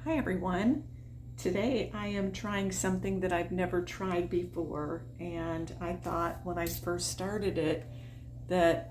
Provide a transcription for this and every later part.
Hi everyone. Today I am trying something that I've never tried before, and I thought when I first started it that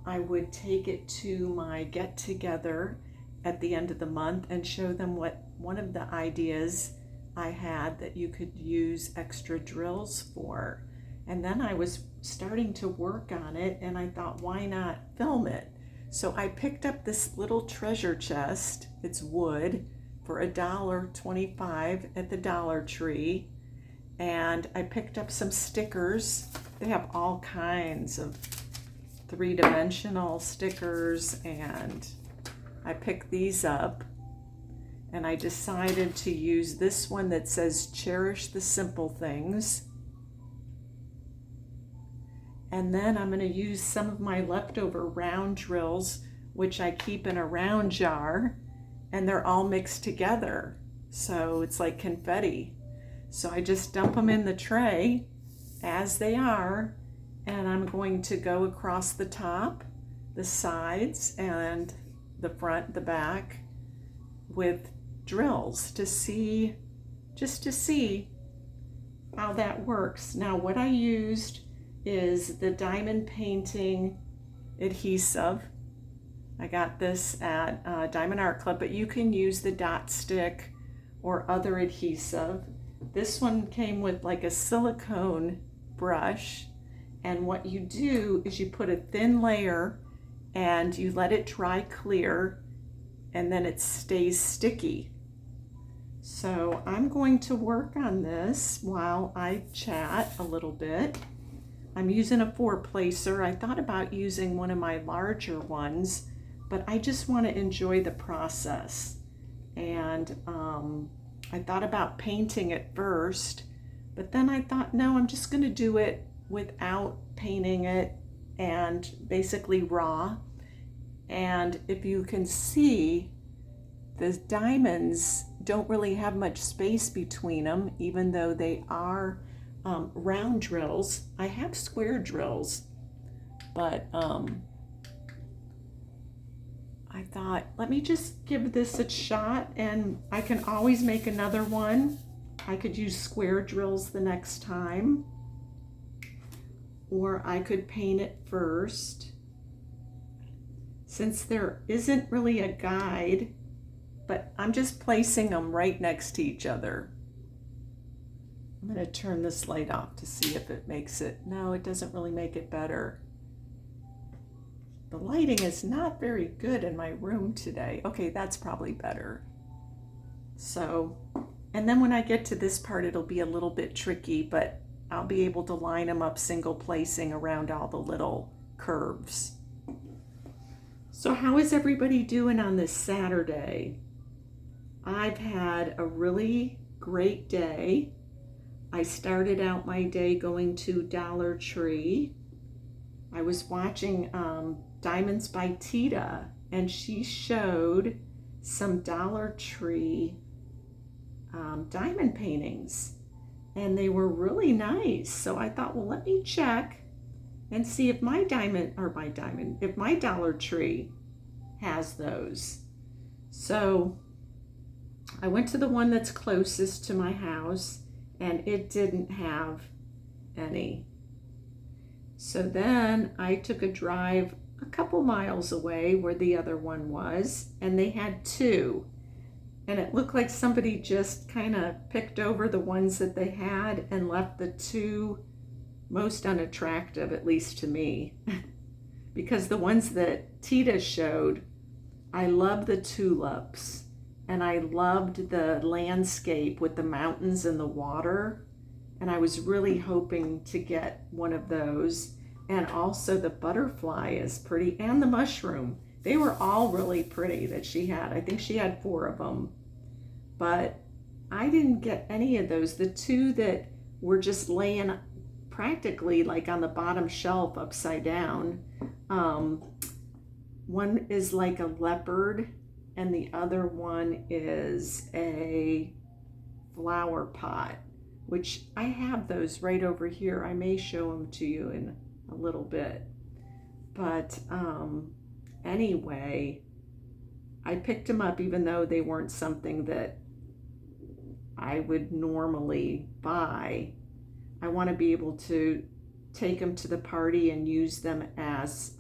I would take it to my get together at the end of the month and show them what one of the ideas I had that you could use extra drills for. And then I was starting to work on it and I thought, why not film it? So I picked up this little treasure chest. It's wood for $1.25 at the Dollar Tree. And I picked up some stickers. They have all kinds of three-dimensional stickers, and I picked these up. And I decided to use this one that says cherish the simple things. And then I'm going to use some of my leftover round drills, which I keep in a round jar, and they're all mixed together. So it's like confetti. So I just dump them in the tray as they are, and I'm going to go across the top, the sides, and the front, the back with drills to see, just to see how that works. Now what I used is the diamond painting adhesive. I got this at Diamond Art Club, but you can use the Dotz Stick or other adhesive. This one came with like a silicone brush, and what you do is you put a thin layer and you let it dry clear, and then it stays sticky. So I'm going to work on this while I chat a little bit. I'm using a 4-placer. I thought about using one of my larger ones, but I just want to enjoy the process. And I thought about painting it first, but then I thought, no, I'm just going to do it without painting it and basically raw. And if you can see, the diamonds don't really have much space between them, even though they are round drills. I have square drills, but I thought, let me just give this a shot, and I can always make another one. I could use square drills the next time, or I could paint it first. Since there isn't really a guide, but I'm just placing them right next to each other. I'm going to turn this light off to see if it makes it. No, it doesn't really make it better. The lighting is not very good in my room today. Okay, that's probably better. So, and then when I get to this part, it'll be a little bit tricky, but I'll be able to line them up single placing around all the little curves. So how is everybody doing on this Saturday? I've had a really great day. I started out my day going to Dollar Tree. I was watching Diamonds by Tita, and she showed some Dollar Tree diamond paintings, and they were really nice. So I thought, well, let me check and see if my if my Dollar Tree has those. So I went to the one that's closest to my house, and it didn't have any. So then I took a drive a couple miles away where the other one was, and they had two. And it looked like somebody just kind of picked over the ones that they had and left the two most unattractive, at least to me. Because the ones that Tita showed, I love the tulips, and I loved the landscape with the mountains and the water, and I was really hoping to get one of those. And also the butterfly is pretty, and the mushroom. They were all really pretty that she had. I think she had 4 of them, but I didn't get any of those. The two that were just laying practically like on the bottom shelf upside down. One is like a leopard, and the other one is a flower pot, which I have those right over here. I may show them to you in a little bit. But anyway, I picked them up even though they weren't something that I would normally buy. I want to be able to take them to the party and use them as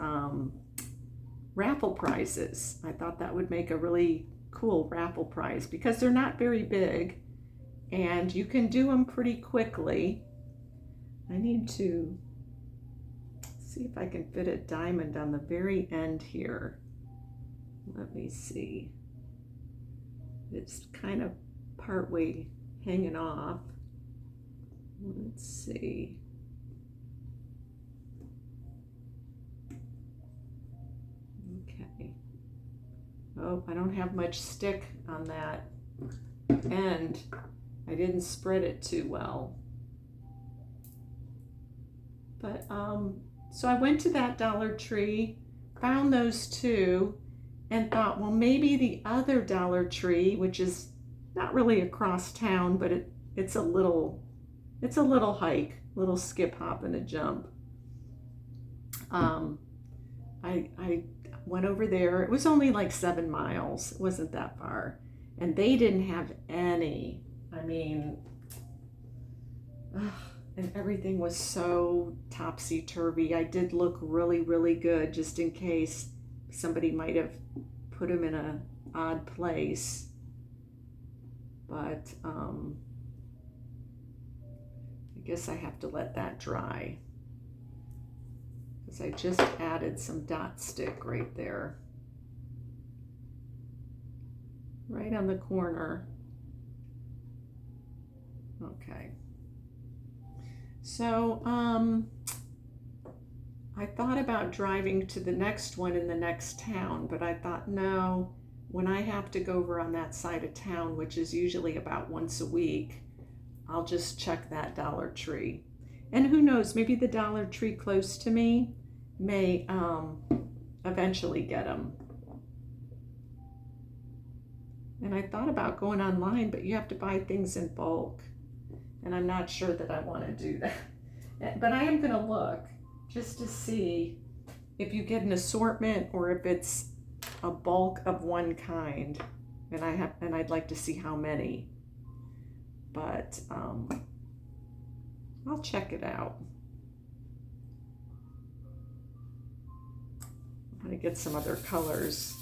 raffle prizes. I thought that would make a really cool raffle prize because they're not very big and you can do them pretty quickly. I need to see if I can fit a diamond on the very end here. Let me see. It's kind of partway hanging off. Let's see. Okay. Oh, I don't have much stick on that end. I didn't spread it too well. But so I went to that Dollar Tree, found those two, and thought, well, maybe the other Dollar Tree, which is not really across town, but it's a little hike, little skip, hop, and a jump. I went over there. It was only like 7 miles. It wasn't that far, and they didn't have any. I mean, and everything was so topsy-turvy. I did look really, really good just in case somebody might have put them in an odd place. But I guess I have to let that dry because I just added some Dotz Stick right there. Right on the corner. Okay. So, I thought about driving to the next one in the next town, but I thought, no, when I have to go over on that side of town, which is usually about once a week, I'll just check that Dollar Tree. And who knows, maybe the Dollar Tree close to me may eventually get them. And I thought about going online, but you have to buy things in bulk. And I'm not sure that I want to do that. But I am going to look just to see if you get an assortment or if it's a bulk of one kind. And I'd like to see how many. But I'll check it out. I'm going to get some other colors.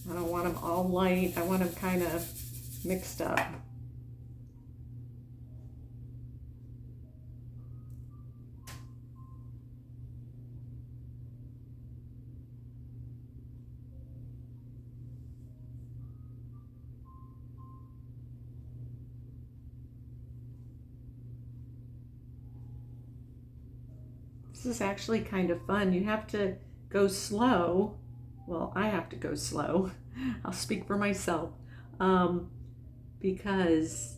I don't want them all light. I want them kind of mixed up. This is actually kind of fun. You have to go slow. Well, I have to go slow. I'll speak for myself. Because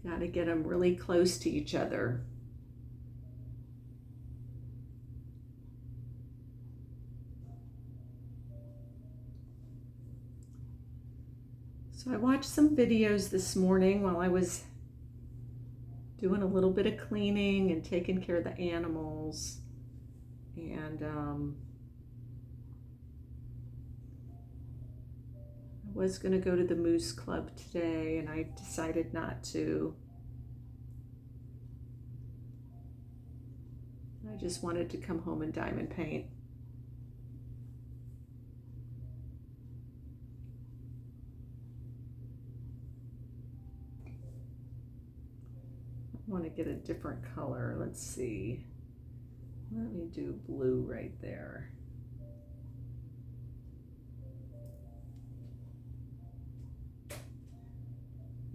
you got to get them really close to each other. So I watched some videos this morning while I was doing a little bit of cleaning and taking care of the animals. And I was going to go to the Moose Club today, and I decided not to. I just wanted to come home and diamond paint. I want to get a different color. Let's see. Let me do blue right there.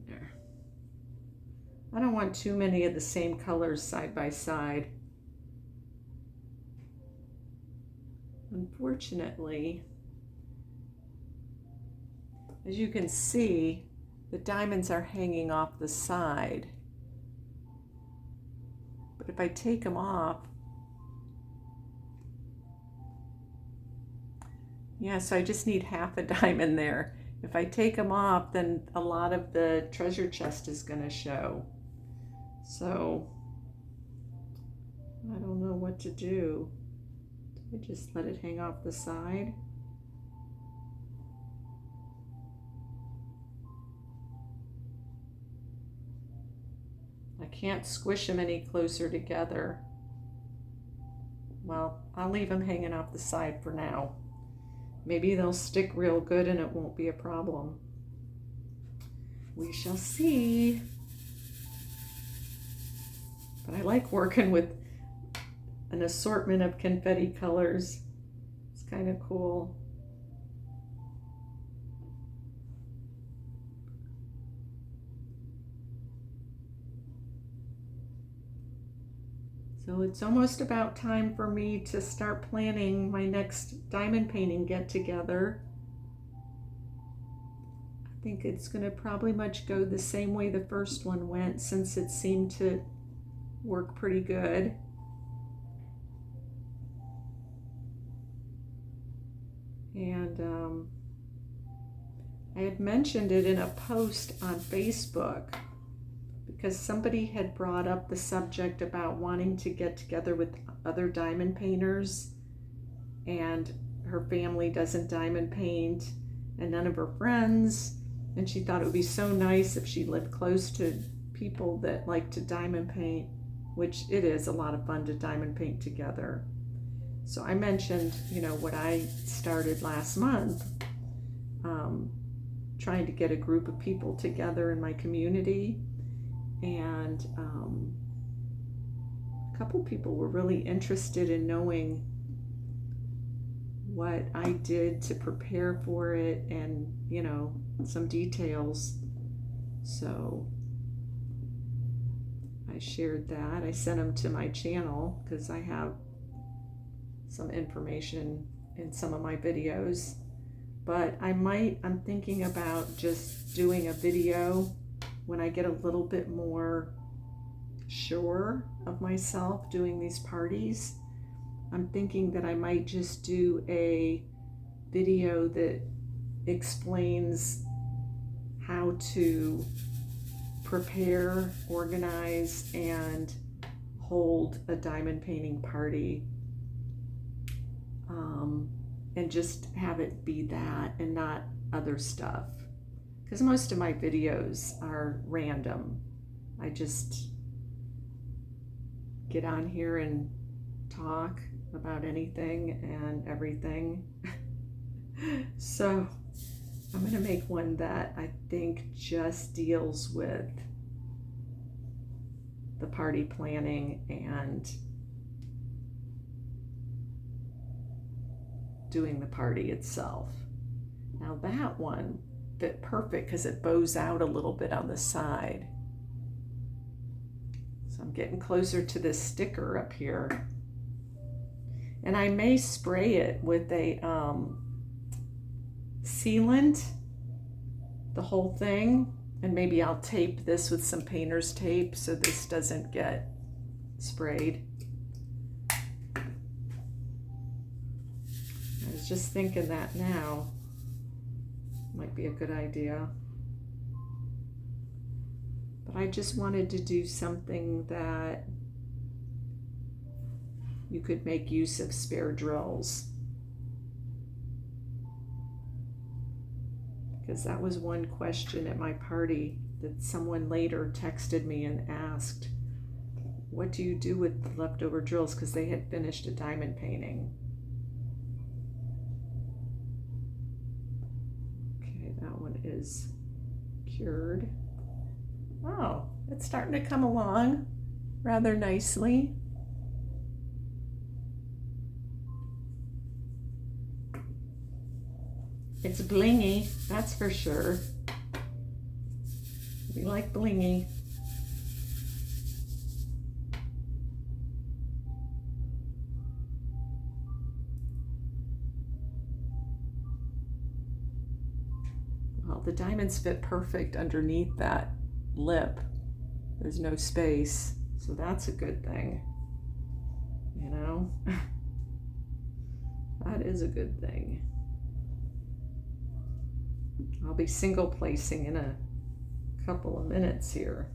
There. I don't want too many of the same colors side by side. Unfortunately, as you can see, the diamonds are hanging off the side. But if I take them off, yeah, so I just need half a diamond there. If I take them off, then a lot of the treasure chest is going to show. So I don't know what to do. Do I just let it hang off the side? I can't squish them any closer together. Well, I'll leave them hanging off the side for now. Maybe they'll stick real good and it won't be a problem. We shall see. But I like working with an assortment of confetti colors. It's kind of cool. So it's almost about time for me to start planning my next diamond painting get together. I think it's going to probably much go the same way the first one went, since it seemed to work pretty good. And I had mentioned it in a post on Facebook, because somebody had brought up the subject about wanting to get together with other diamond painters, and her family doesn't diamond paint and none of her friends, and she thought it would be so nice if she lived close to people that like to diamond paint, which it is a lot of fun to diamond paint together. So I mentioned, you know, what I started last month, trying to get a group of people together in my community. And a couple people were really interested in knowing what I did to prepare for it, and, you know, some details. So I shared that. I sent them to my channel because I have some information in some of my videos. But I'm thinking about just doing a video when I get a little bit more sure of myself doing these parties. I'm thinking that I might just do a video that explains how to prepare, organize, and hold a diamond painting party. And just have it be that and not other stuff. Because most of my videos are random. I just get on here and talk about anything and everything. So I'm going to make one that I think just deals with the party planning and doing the party itself. Now that one fit perfect because it bows out a little bit on the side. So I'm getting closer to this sticker up here. And I may spray it with a sealant, the whole thing, and maybe I'll tape this with some painter's tape so this doesn't get sprayed. I was just thinking that now might be a good idea. But I just wanted to do something that you could make use of spare drills. Because that was one question at my party that someone later texted me and asked, what do you do with the leftover drills? Because they had finished a diamond painting. Okay, that one is cured. Oh, it's starting to come along rather nicely. It's blingy, that's for sure. We like blingy. Well, the diamonds fit perfect underneath that lip. There's no space, so that's a good thing. You know? That is a good thing. I'll be single placing in a couple of minutes here.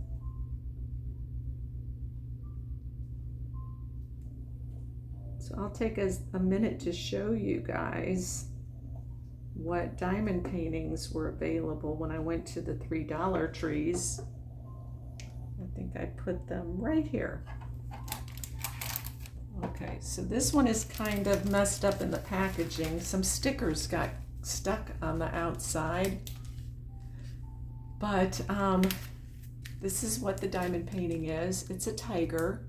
So I'll take a minute to show you guys what diamond paintings were available when I went to the $3 trees. I think I put them right here. Okay, so this one is kind of messed up in the packaging. Some stickers got stuck on the outside. But this is what the diamond painting is. It's a tiger.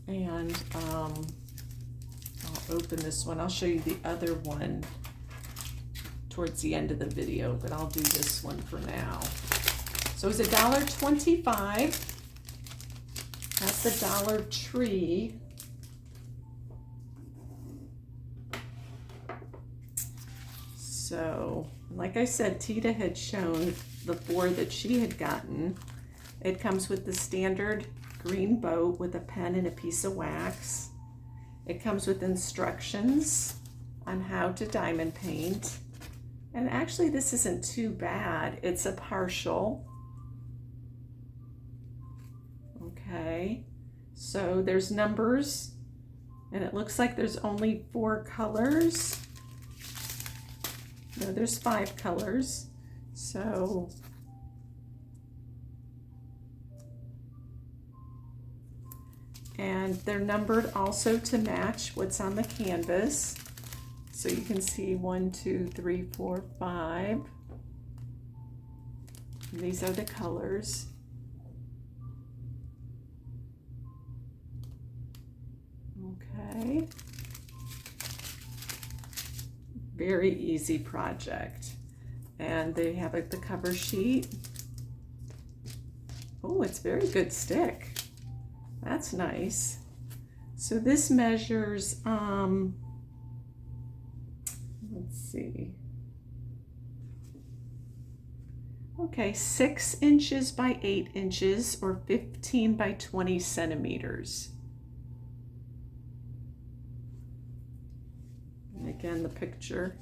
And I'll open this one. I'll show you the other one towards the end of the video, but I'll do this one for now. So it's $1.25. That's the Dollar Tree. So, like I said, Tita had shown the 4 that she had gotten. It comes with the standard green boat with a pen and a piece of wax. It comes with instructions on how to diamond paint. And actually, this isn't too bad. It's a partial. Okay, so there's numbers, and it looks like there's only 4 colors. No, there's 5 colors. So and they're numbered also to match what's on the canvas. So you can see 1, 2, 3, 4, 5. And these are the colors. Okay. Very easy project. And they have the cover sheet. Oh, it's very good stick. That's nice. So this measures, let's see. Okay, 6 inches by 8 inches or 15 by 20 centimeters. And again, the picture.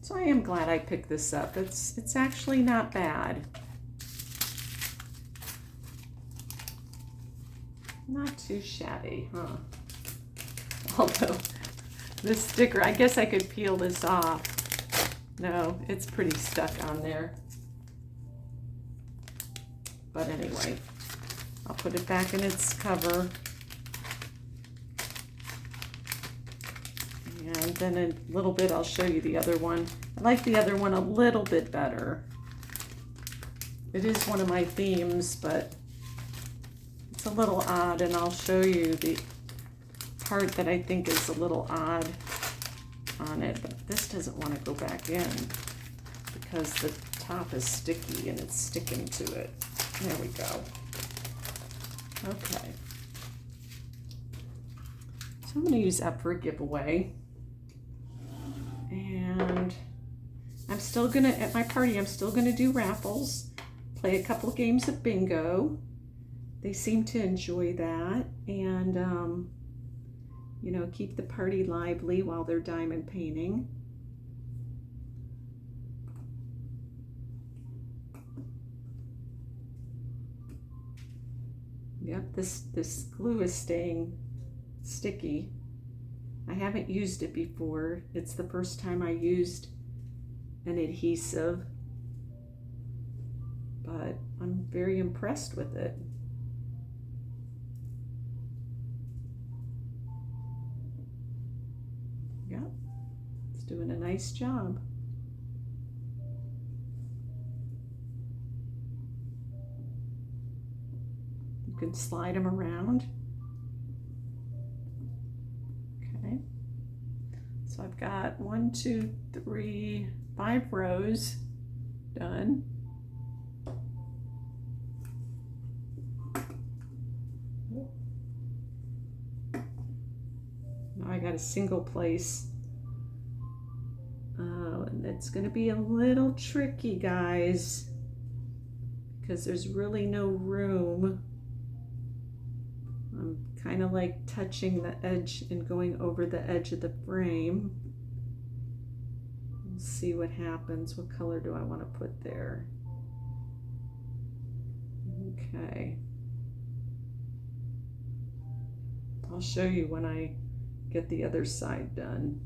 So I am glad I picked this up. It's actually not bad. Not too shabby, huh? Although this sticker, I guess I could peel this off. No, it's pretty stuck on there. But anyway, I'll put it back in its cover. And then in a little bit, I'll show you the other one. I like the other one a little bit better. It is one of my themes, but it's a little odd, and I'll show you the part that I think is a little odd on it. But this doesn't want to go back in because the top is sticky and it's sticking to it. There we go. Okay. So I'm going to use that for a giveaway. And I'm still going to, at my party, I'm still going to do raffles, play a couple of games of bingo. They seem to enjoy that, and you know, keep the party lively while they're diamond painting. Yep, this glue is staying sticky. I haven't used it before. It's the first time I used an adhesive, but I'm very impressed with it. Yep, it's doing a nice job. You can slide them around. Okay, so I've got 1, 2, 3, 5 rows done. Now I got a single place. And it's going to be a little tricky, guys, because there's really no room. I'm kind of like touching the edge and going over the edge of the frame. We'll see what happens. What color do I want to put there? Okay. I'll show you when I get the other side done.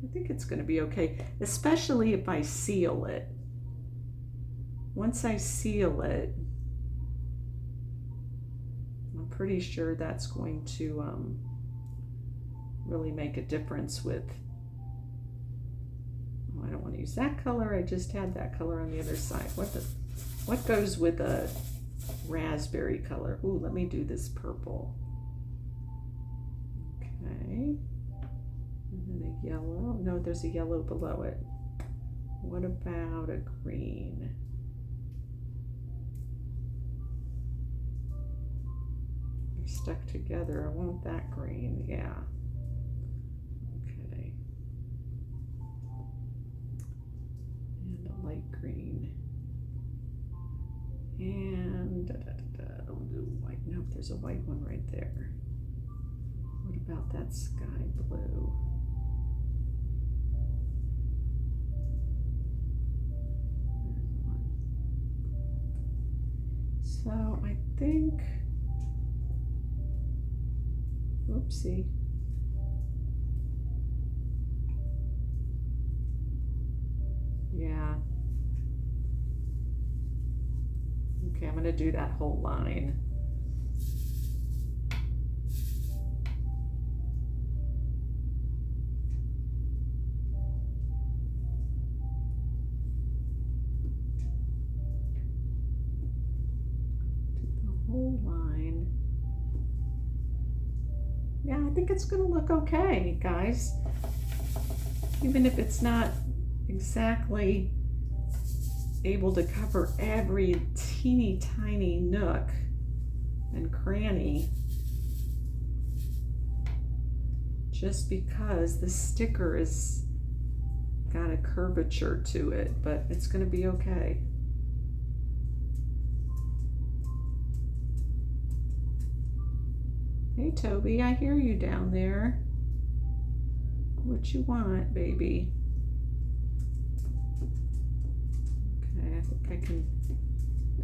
I think it's going to be okay, especially if I seal it. Once I seal it, I'm pretty sure that's going to really make a difference with, oh, I don't want to use that color. I just had that color on the other side. What goes with a raspberry color? Ooh, let me do this purple. Okay. And then a yellow. No, there's a yellow below it. What about a green? They're stuck together. I want that green. Yeah. Okay. And a light green. And I'll do white. Nope, there's a white one right there. What about that sky blue? There's one. So I think, oopsie. Yeah. Okay, I'm going to do that whole line. Whole line. Yeah, I think it's going to look okay, guys. Even if it's not exactly able to cover every teeny tiny nook and cranny, just because the sticker is got a curvature to it, but it's going to be okay. Hey Toby, I hear you down there. What you want, baby? Okay, I think I can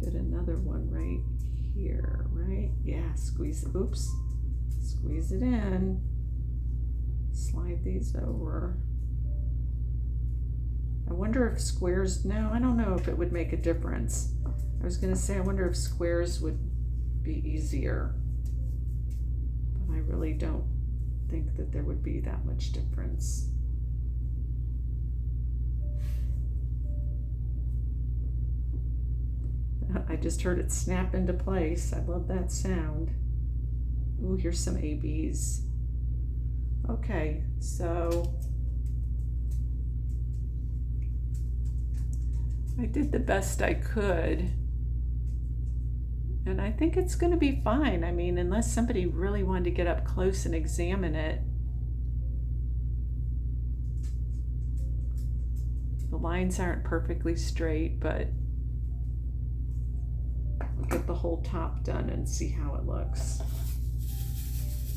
fit another one right here, right? Yeah, squeeze it, oops. Squeeze it in. Slide these over. I wonder if squares, no, I don't know if it would make a difference. I was gonna say, I wonder if squares would be easier. I really don't think that there would be that much difference. I just heard it snap into place. I love that sound. Ooh, here's some ABs. Okay, so I did the best I could. And I think it's going to be fine. I mean, unless somebody really wanted to get up close and examine it. The lines aren't perfectly straight, but I'll get the whole top done and see how it looks.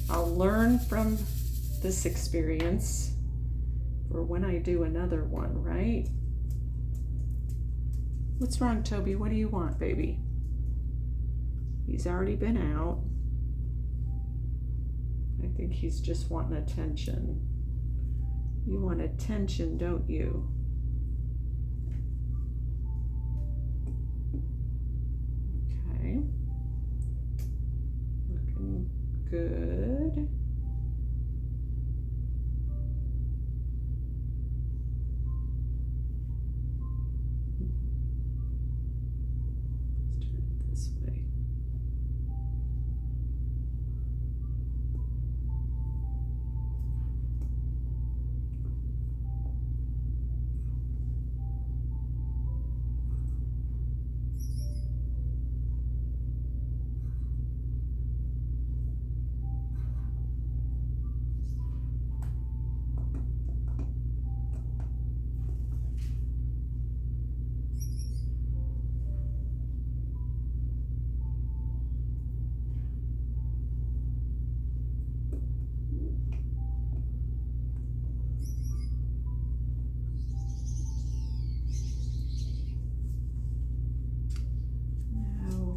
I'll learn from this experience for when I do another one, right? What's wrong, Toby? What do you want, baby? He's already been out. I think he's just wanting attention. You want attention, don't you? Okay. Looking good. Let's turn it this way.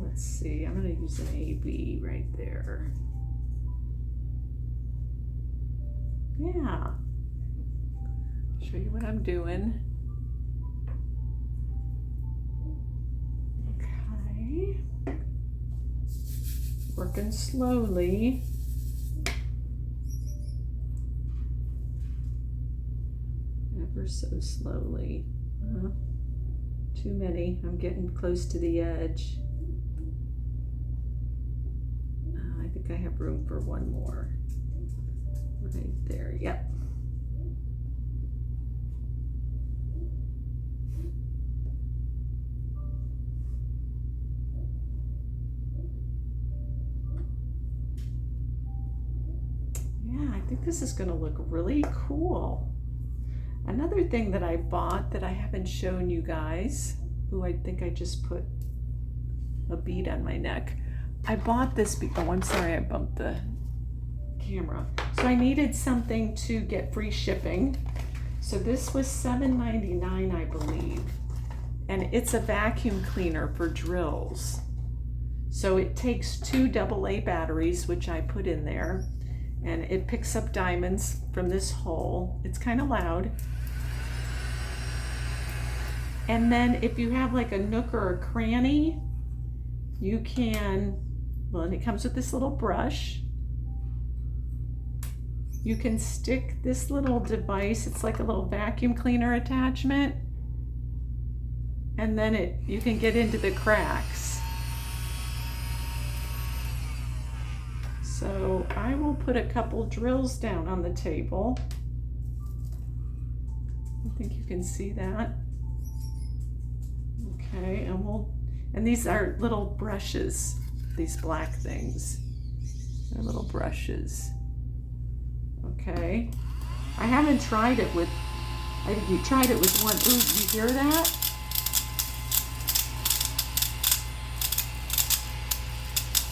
Let's see, I'm going to use an AB right there. Yeah. show you what I'm doing. Okay. Working slowly. Ever so slowly. Too many. I'm getting close to the edge. I think I have room for one more. Right there. Yep. Yeah, I think this is going to look really cool. Another thing that I bought that I haven't shown you guys, ooh, I think I just put a bead on my neck. I bought this, oh, I'm sorry, I bumped the camera. So I needed something to get free shipping. So this was $7.99, I believe. And it's a vacuum cleaner for drills. So it takes 2 AA batteries, which I put in there. And it picks up diamonds from this hole. It's kind of loud. And then if you have like a nook or a cranny, you can, well, and it comes with this little brush. You can stick this little device, it's like a little vacuum cleaner attachment, and then you can get into the cracks. So I will put a couple drills down on the table. I think you can see that. Okay, and these are little brushes, these black things. They're little brushes. Okay, I haven't tried it with, you tried it with one. Ooh, you hear that?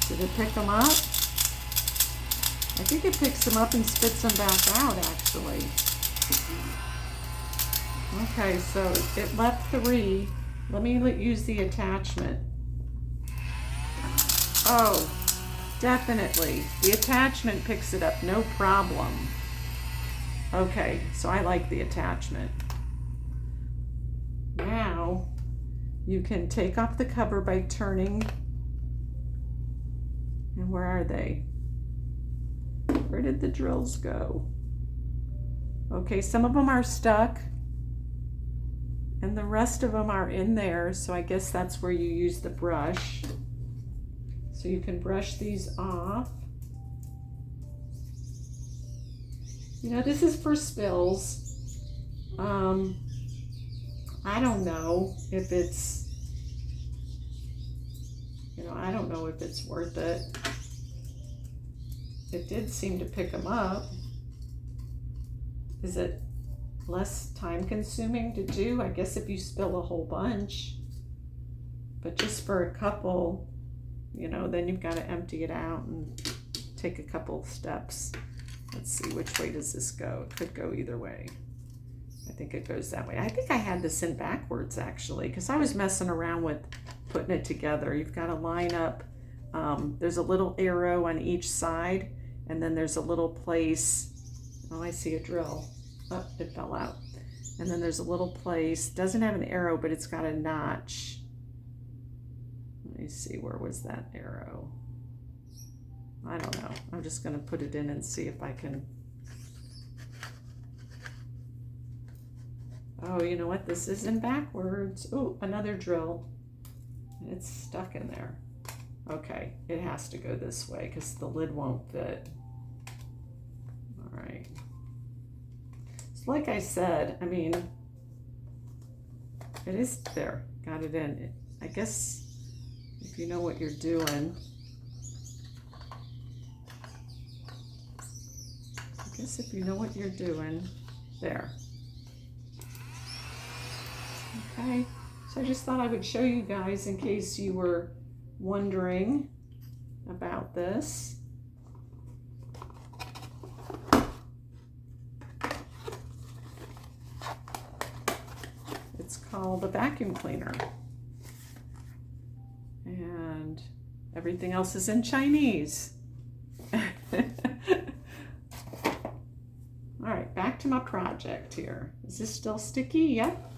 Did it pick them up? I think it picks them up and spits them back out, actually. Okay, so it left 3. Let me use the attachment. Oh, definitely. The attachment picks it up, no problem. Okay, so I like the attachment. Now, you can take off the cover by turning. And where are they? Where did the drills go? Okay, some of them are stuck. And the rest of them are in there, so I guess that's where you use the brush. So you can brush these off. You know, this is for spills. I don't know if it's, I don't know if it's worth it. It did seem to pick them up. Is it less time consuming to do? I guess if you spill a whole bunch, but just for a couple, then you've got to empty it out and take a couple steps. Let's see, which way does this go? It could go either way. I think it goes that way. I think I had this in backwards actually, because I was messing around with putting it together. You've got to line up, there's a little arrow on each side, and then there's a little place, oh, I see a drill. Oh, it fell out. And then there's a little place, doesn't have an arrow, but it's got a notch. Let me see, where was that arrow? I don't know. I'm just gonna put it in and see if I can. Oh, you know what? This is in backwards. Oh, another drill. It's stuck in there. Okay, it has to go this way because the lid won't fit. All right. So like I said, I mean, it is there. Got it in. I guess if you know what you're doing. I guess if you know what you're doing, there. Okay, so I just thought I would show you guys in case you were wondering about this. It's called a vacuum cleaner. And everything else is in Chinese. All right, back back to my project here. Is this still sticky? Yep.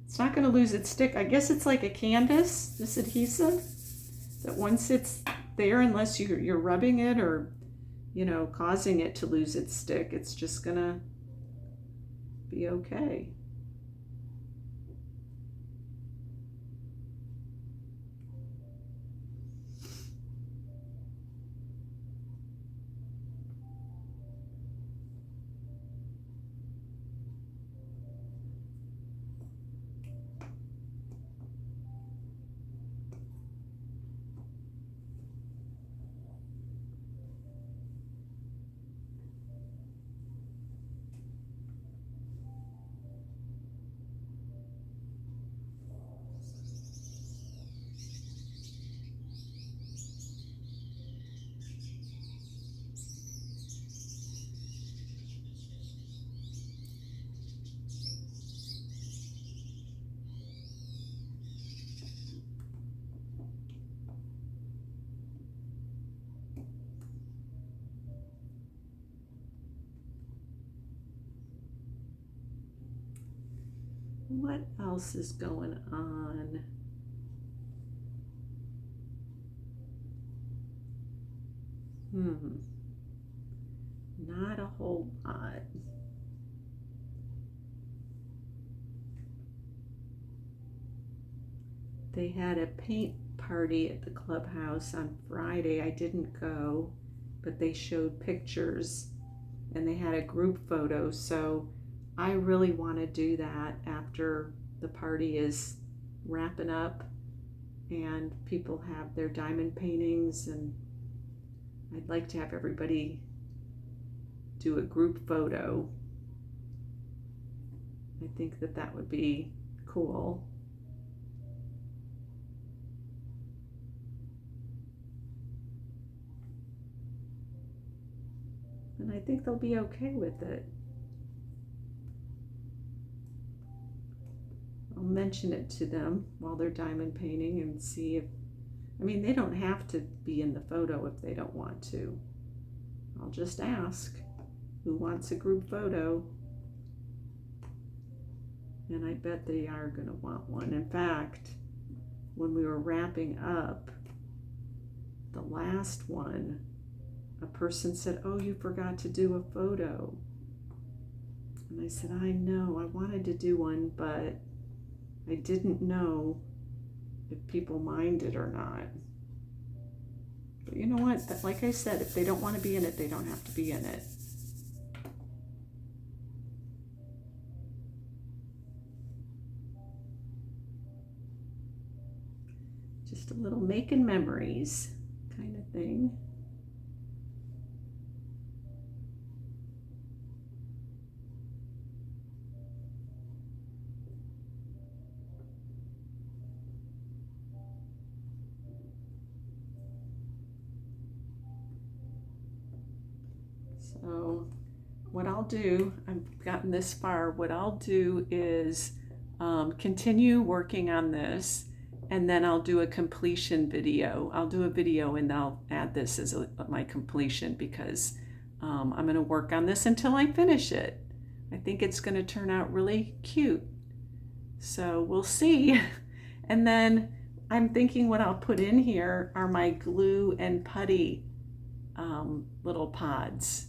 It's not going to lose its stick. I guess it's like a canvas, this adhesive, that once it's there, unless you're rubbing it or, you know, causing it to lose its stick, it's just going to be okay. What else is going on? Not a whole lot. They had a paint party at the clubhouse on Friday. I didn't go, but they showed pictures and they had a group photo. So I really want to do that after the party is wrapping up and people have their diamond paintings, and I'd like to have everybody do a group photo. I think that that would be cool. And I think they'll be okay with it. I'll mention it to them while they're diamond painting and see if, I mean, they don't have to be in the photo if they don't want to. I'll just ask who wants a group photo. And I bet they are going to want one. In fact, when we were wrapping up the last one, a person said, "Oh, you forgot to do a photo." And I said, "I know, I wanted to do one, but I didn't know if people minded or not." But you know what? Like I said, if they don't want to be in it, they don't have to be in it. Just a little making memories kind of thing. So what I'll do, I've gotten this far, what I'll do is continue working on this, and then I'll do a completion video. I'll do a video and I'll add this as my completion, because I'm going to work on this until I finish it. I think it's going to turn out really cute. So we'll see. And then I'm thinking what I'll put in here are my glue and putty little pods.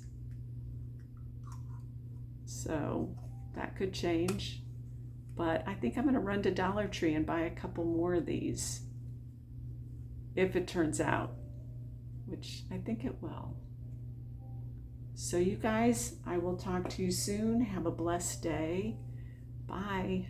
So that could change. But I think I'm going to run to Dollar Tree and buy a couple more of these, if it turns out, which I think it will. So you guys, I will talk to you soon. Have a blessed day. Bye.